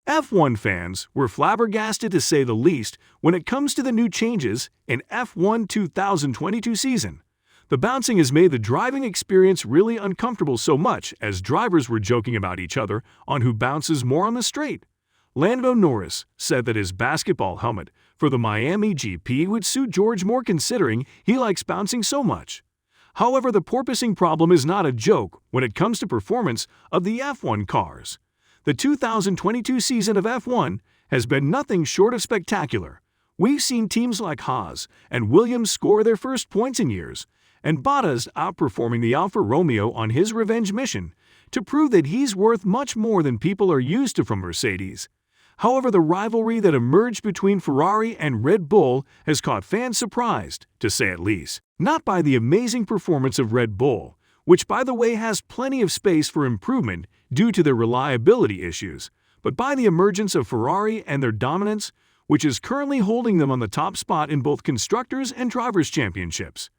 F1 fans were flabbergasted to say the least when it comes to the new changes in F1 2022 season. The bouncing has made the driving experience really uncomfortable, so much as drivers were joking about each other on who bounces more on the straight. Lando Norris said that his basketball helmet for the Miami GP would suit George more, considering he likes bouncing so much. However, the porpoising problem is not a joke when it comes to performance of the F1 cars. The 2022 season of F1 has been nothing short of spectacular. We've seen teams like HAAS and Williams score their first points in years, and Bottas outperforming the Alfa Romeo on his revenge mission to prove that he's worth much more than people are used to from Mercedes. However, the rivalry that emerged between Ferrari and Red Bull has caught fans surprised, to say at least. Not by the amazing performance of Red Bull, which by the way has plenty of space for improvement due to their reliability issues, but by the emergence of Ferrari and their dominance, which is currently holding them on the top spot in both constructors and drivers' championships.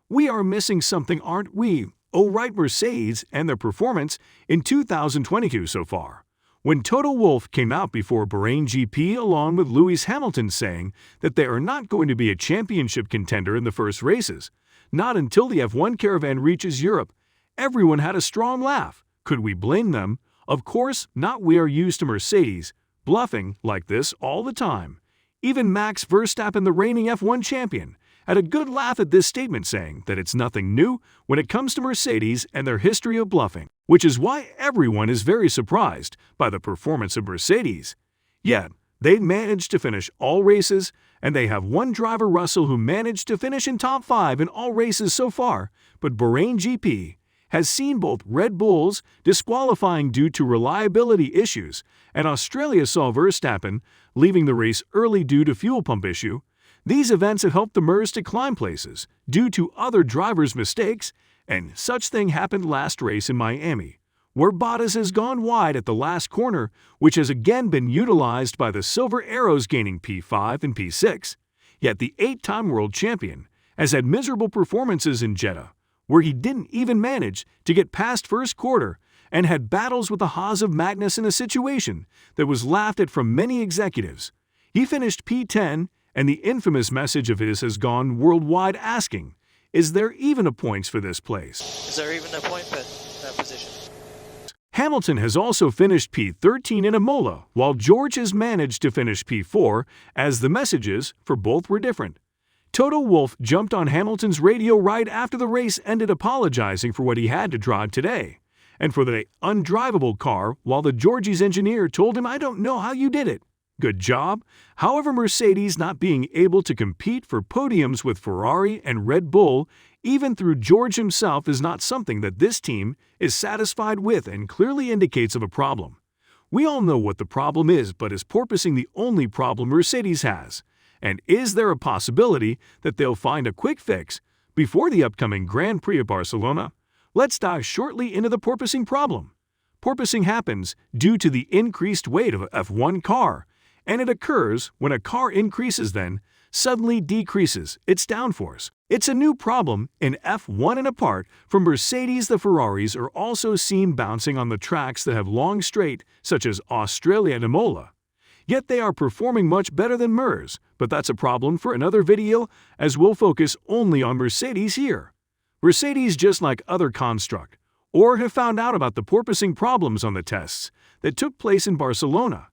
We are missing something, aren't we? Oh right, Mercedes and their performance in 2022 so far. When Toto Wolff came out before Bahrain GP along with Lewis Hamilton saying that they are not going to be a championship contender in the first races, not until the F1 caravan reaches Europe, everyone had a strong laugh. Could we blame them? Of course not. We are used to Mercedes bluffing like this all the time. Even Max Verstappen, the reigning F1 champion, had a good laugh at this statement, saying that it's nothing new when it comes to Mercedes and their history of bluffing, which is why everyone is very surprised by the performance of Mercedes. Yet, they managed to finish all races, and they have one driver, Russell, who managed to finish in top 5 in all races so far, but Bahrain GP has seen both Red Bulls disqualifying due to reliability issues, and Australia saw Verstappen leaving the race early due to fuel pump issue. These events have helped the Mers to climb places due to other drivers' mistakes, and such thing happened last race in Miami, where Bottas has gone wide at the last corner, which has again been utilized by the Silver Arrows, gaining P5 and P6. Yet the 8-time world champion has had miserable performances in Jeddah, where he didn't even manage to get past first quarter and had battles with the Haas of Magnus in a situation that was laughed at from many executives. He finished P10, and the infamous message of his has gone worldwide asking, is there even a points for this place? Is there even a point for that position? Hamilton has also finished P13 in Imola, while George has managed to finish P4, as the messages for both were different. Toto Wolff jumped on Hamilton's radio right after the race ended, apologizing for what he had to drive today and for the undrivable car, while the Georgie's engineer told him, "I don't know how you did it. Good job." However, Mercedes not being able to compete for podiums with Ferrari and Red Bull, even through George himself, is not something that this team is satisfied with and clearly indicates of a problem. We all know what the problem is, but is porpoising the only problem Mercedes has? And is there a possibility that they'll find a quick fix before the upcoming Grand Prix of Barcelona? Let's dive shortly into the porpoising problem. Porpoising happens due to the increased weight of a F1 car, and it occurs when a car increases, then suddenly decreases its downforce. It's a new problem in F1, and apart from Mercedes, the Ferraris are also seen bouncing on the tracks that have long straight, such as Australia and Imola. Yet they are performing much better than Mers, but that's a problem for another video, as we'll focus only on Mercedes here. Mercedes, just like other construct, or have found out about the porpoising problems on the tests that took place in Barcelona.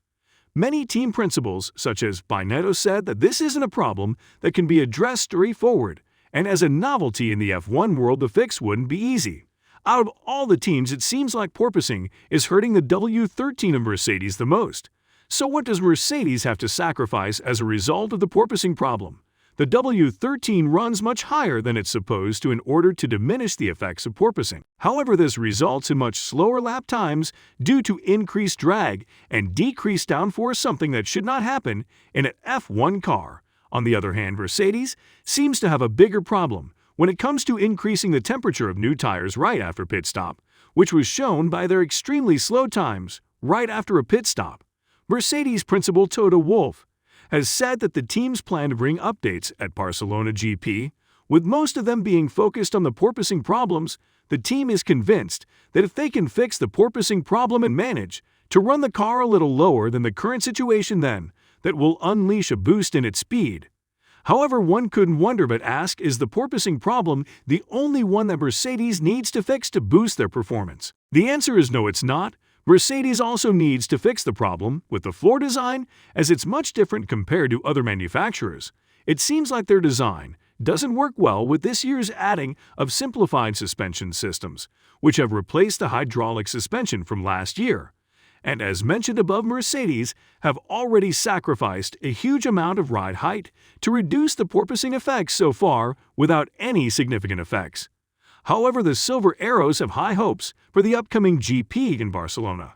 Many team principals, such as Binetto, said that this isn't a problem that can be addressed straightforward, and as a novelty in the F1 world, the fix wouldn't be easy. Out of all the teams, it seems like porpoising is hurting the W13 of Mercedes the most. So what does Mercedes have to sacrifice as a result of the porpoising problem? The W13 runs much higher than it's supposed to in order to diminish the effects of porpoising. However, this results in much slower lap times due to increased drag and decreased downforce, something that should not happen in an F1 car. On the other hand, Mercedes seems to have a bigger problem when it comes to increasing the temperature of new tires right after pit stop, which was shown by their extremely slow times right after a pit stop. Mercedes principal Toto Wolff has said that the teams plan to bring updates at Barcelona GP, with most of them being focused on the porpoising problems. The team is convinced that if they can fix the porpoising problem and manage to run the car a little lower than the current situation then, that will unleash a boost in its speed. However, one couldn't wonder but ask, is the porpoising problem the only one that Mercedes needs to fix to boost their performance? The answer is no, it's not. Mercedes also needs to fix the problem with the floor design, as it's much different compared to other manufacturers. It seems like their design doesn't work well with this year's adding of simplified suspension systems, which have replaced the hydraulic suspension from last year. And as mentioned above, Mercedes have already sacrificed a huge amount of ride height to reduce the porpoising effects so far without any significant effects. However, the Silver Arrows have high hopes for the upcoming GP in Barcelona.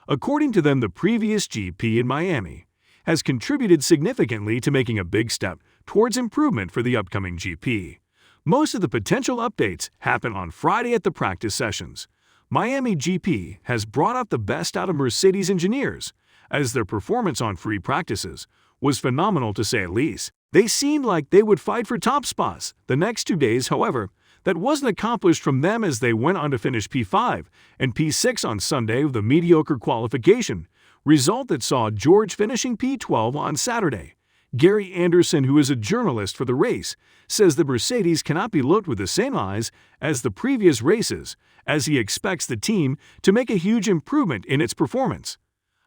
According to them, the previous GP in Miami has contributed significantly to making a big step towards improvement for the upcoming GP. Most of the potential updates happen on Friday at the practice sessions. Miami GP has brought out the best out of Mercedes engineers, as their performance on free practices was phenomenal to say at least. They seemed like they would fight for top spots the next 2 days. However, that wasn't accomplished from them, as they went on to finish P5 and P6 on Sunday with a mediocre qualification, result that saw George finishing P12 on Saturday. Gary Anderson, who is a journalist for the race, says the Mercedes cannot be looked with the same eyes as the previous races, as he expects the team to make a huge improvement in its performance.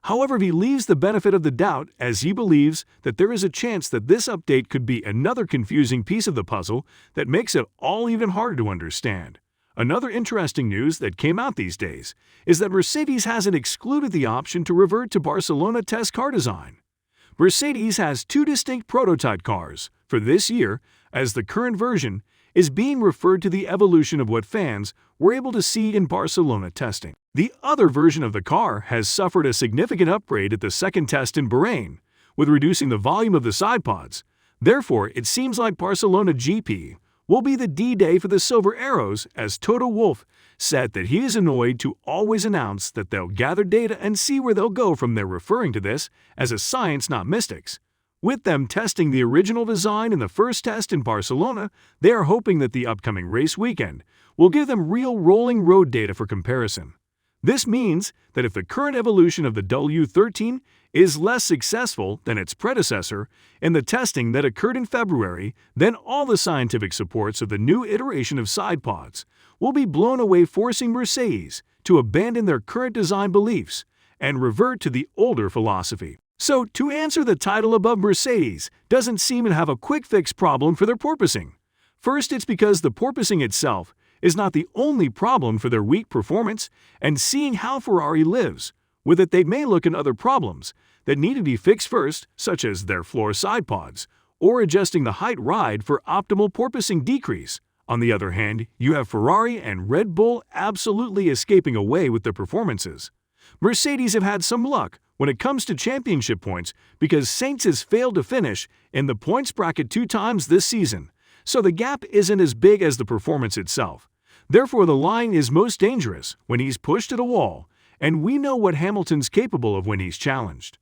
However, he leaves the benefit of the doubt, as he believes that there is a chance that this update could be another confusing piece of the puzzle that makes it all even harder to understand. Another interesting news that came out these days is that Mercedes hasn't excluded the option to revert to Barcelona test car design. Mercedes has 2 distinct prototype cars for this year, as the current version is being referred to the evolution of what fans were able to see in Barcelona testing. The other version of the car has suffered a significant upgrade at the second test in Bahrain, with reducing the volume of the side pods. Therefore, it seems like Barcelona GP will be the D-Day for the Silver Arrows, as Toto Wolff said that he is annoyed to always announce that they'll gather data and see where they'll go from there, referring to this as a science, not mystics. With them testing the original design in the first test in Barcelona, they are hoping that the upcoming race weekend will give them real rolling road data for comparison. This means that if the current evolution of the W13 is less successful than its predecessor in the testing that occurred in February, then all the scientific supports of the new iteration of side pods will be blown away, forcing Mercedes to abandon their current design beliefs and revert to the older philosophy. So, to answer the title above, Mercedes doesn't seem to have a quick fix problem for their porpoising. First, it's because the porpoising itself is not the only problem for their weak performance, and seeing how Ferrari lives with it, they may look at other problems that need to be fixed first, such as their floor side pods, or adjusting the height ride for optimal porpoising decrease. On the other hand, you have Ferrari and Red Bull absolutely escaping away with their performances. Mercedes have had some luck when it comes to championship points, because Sainz has failed to finish in the points bracket 2 times this season, so the gap isn't as big as the performance itself. Therefore, the line is most dangerous when he's pushed at a wall, and we know what Hamilton's capable of when he's challenged.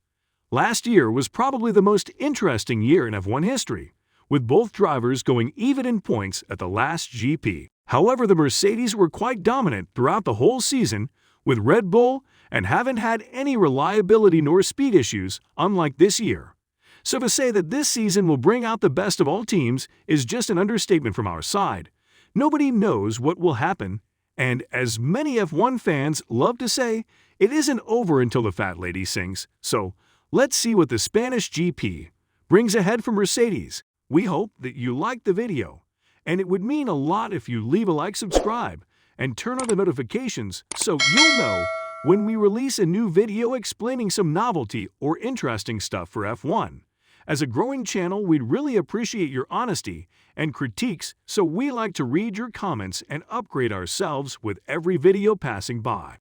Last year was probably the most interesting year in F1 history, with both drivers going even in points at the last GP. However, the Mercedes were quite dominant throughout the whole season with Red Bull and haven't had any reliability nor speed issues, unlike this year. So to say that this season will bring out the best of all teams is just an understatement from our side. Nobody knows what will happen, and as many F1 fans love to say, it isn't over until the fat lady sings. So let's see what the Spanish GP brings ahead for Mercedes. We hope that you liked the video, and it would mean a lot if you leave a like, subscribe, and turn on the notifications so you'll know when we release a new video explaining some novelty or interesting stuff for F1. As a growing channel, we'd really appreciate your honesty and critiques, so we like to read your comments and upgrade ourselves with every video passing by.